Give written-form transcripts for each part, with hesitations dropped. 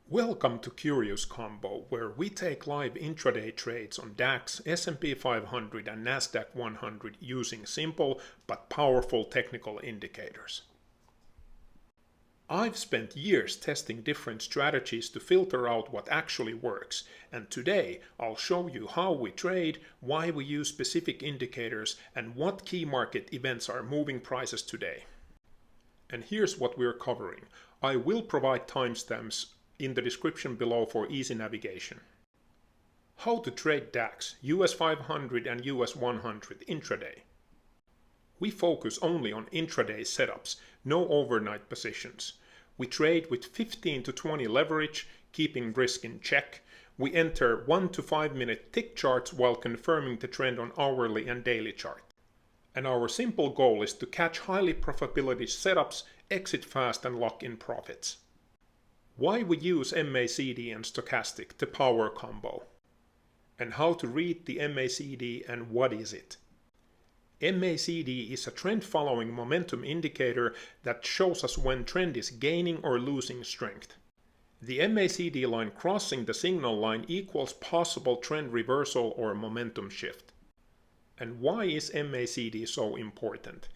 Welcome to Curious Combo, where we take live intraday trades on DAX, S&P 500 and NASDAQ 100 using simple but powerful technical indicators. I've spent years testing different strategies to filter out what actually works, and today I'll show you how we trade, why we use specific indicators, and what key market events are moving prices today. And here's what we're covering. I will provide timestamps in the description below for easy navigation. How to trade DAX, US 500 and US 100 intraday. We focus only on intraday setups, no overnight positions. We trade with 15 to 20 leverage, keeping risk in check. We enter 1 to 5 minute tick charts while confirming the trend on hourly and daily chart. And our simple goal is to catch highly profitability setups, exit fast and lock in profits. Why we use MACD and Stochastic, the power combo. And how to read the MACD and what is it. MACD is a trend following momentum indicator that shows us when trend is gaining or losing strength. The MACD line crossing the signal line equals possible trend reversal or momentum shift. And why is MACD so important?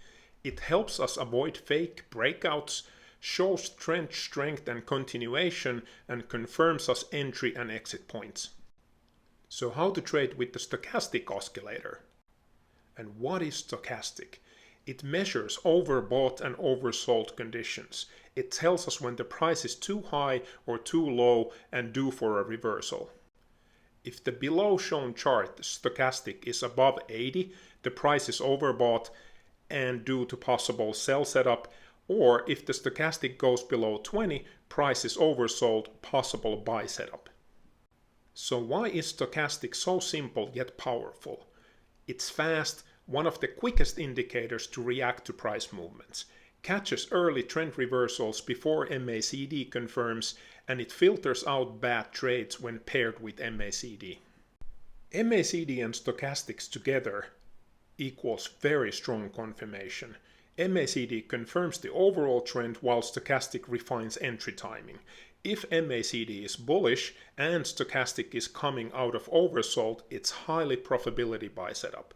It helps us avoid fake breakouts, shows trend strength and continuation, and confirms us entry and exit points. So how to trade with the stochastic oscillator? And what is stochastic? It measures overbought and oversold conditions. It tells us when the price is too high or too low and due for a reversal. If the below shown chart stochastic is above 80, the price is overbought and due to possible sell setup, or if the stochastic goes below 20, price is oversold, possible buy setup. So why is stochastic so simple yet powerful? It's fast, one of the quickest indicators to react to price movements, catches early trend reversals before MACD confirms, and it filters out bad trades when paired with MACD. MACD and stochastics together equals very strong confirmation. MACD confirms the overall trend while stochastic refines entry timing. If MACD is bullish and stochastic is coming out of oversold, it's highly profitability buy setup.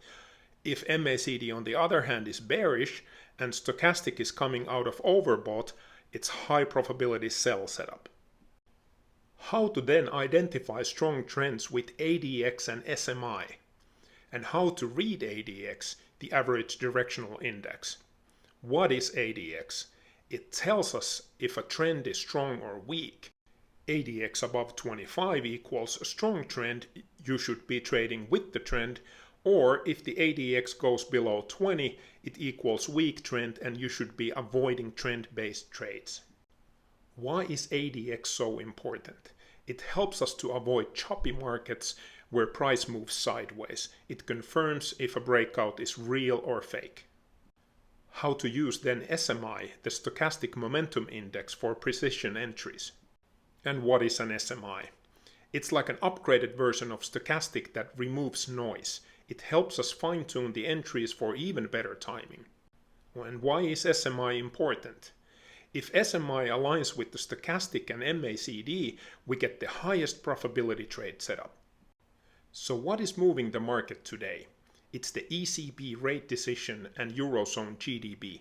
If MACD on the other hand is bearish and stochastic is coming out of overbought, it's high profitability sell setup. How to then identify strong trends with ADX and SMI, and how to read ADX, the average directional index. What is ADX? It tells us if a trend is strong or weak. ADX above 25 equals a strong trend, you should be trading with the trend, or if the ADX goes below 20, it equals weak trend and you should be avoiding trend-based trades. Why is ADX so important? It helps us to avoid choppy markets where price moves sideways. It confirms if a breakout is real or fake. How to use then SMI, the stochastic momentum index, for precision entries. And what is an SMI? It's like an upgraded version of stochastic that removes noise. It helps us fine-tune the entries for even better timing. And why is SMI important? If SMI aligns with the stochastic and MACD, we get the highest profitability trade setup. So what is moving the market today? It's the ECB rate decision and Eurozone GDP.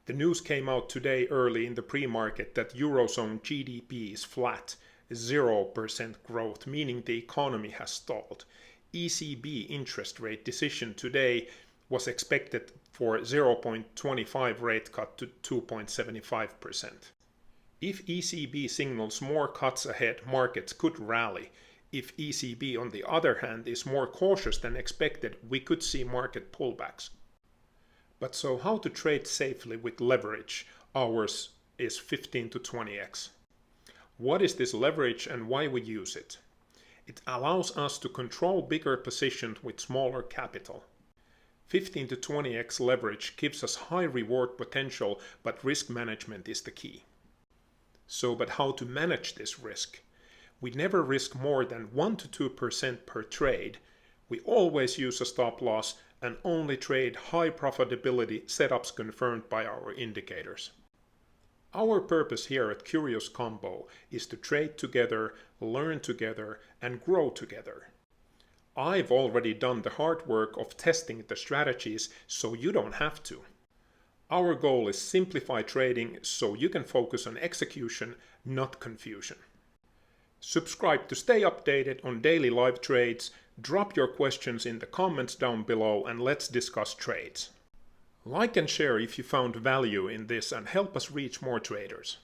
The news came out today early in the pre-market that Eurozone GDP is flat, 0% growth, meaning the economy has stalled. ECB interest rate decision today was expected for 0.25 rate cut to 2.75%. If ECB signals more cuts ahead, markets could rally. If ECB, on the other hand, is more cautious than expected, we could see market pullbacks. But so how to trade safely with leverage? Ours is 15 to 20x. What is this leverage and why we use it? It allows us to control bigger positions with smaller capital. 15 to 20x leverage gives us high reward potential, but risk management is the key. But how to manage this risk? We never risk more than 1 to 2% per trade. We always use a stop loss and only trade high profitability setups confirmed by our indicators. Our purpose here at Curious Combo is to trade together, learn together, and grow together. I've already done the hard work of testing the strategies, so you don't have to. Our goal is simplify trading so you can focus on execution, not confusion. Subscribe to stay updated on daily live trades, drop your questions in the comments down below, and let's discuss trades. Like and share if you found value in this and help us reach more traders.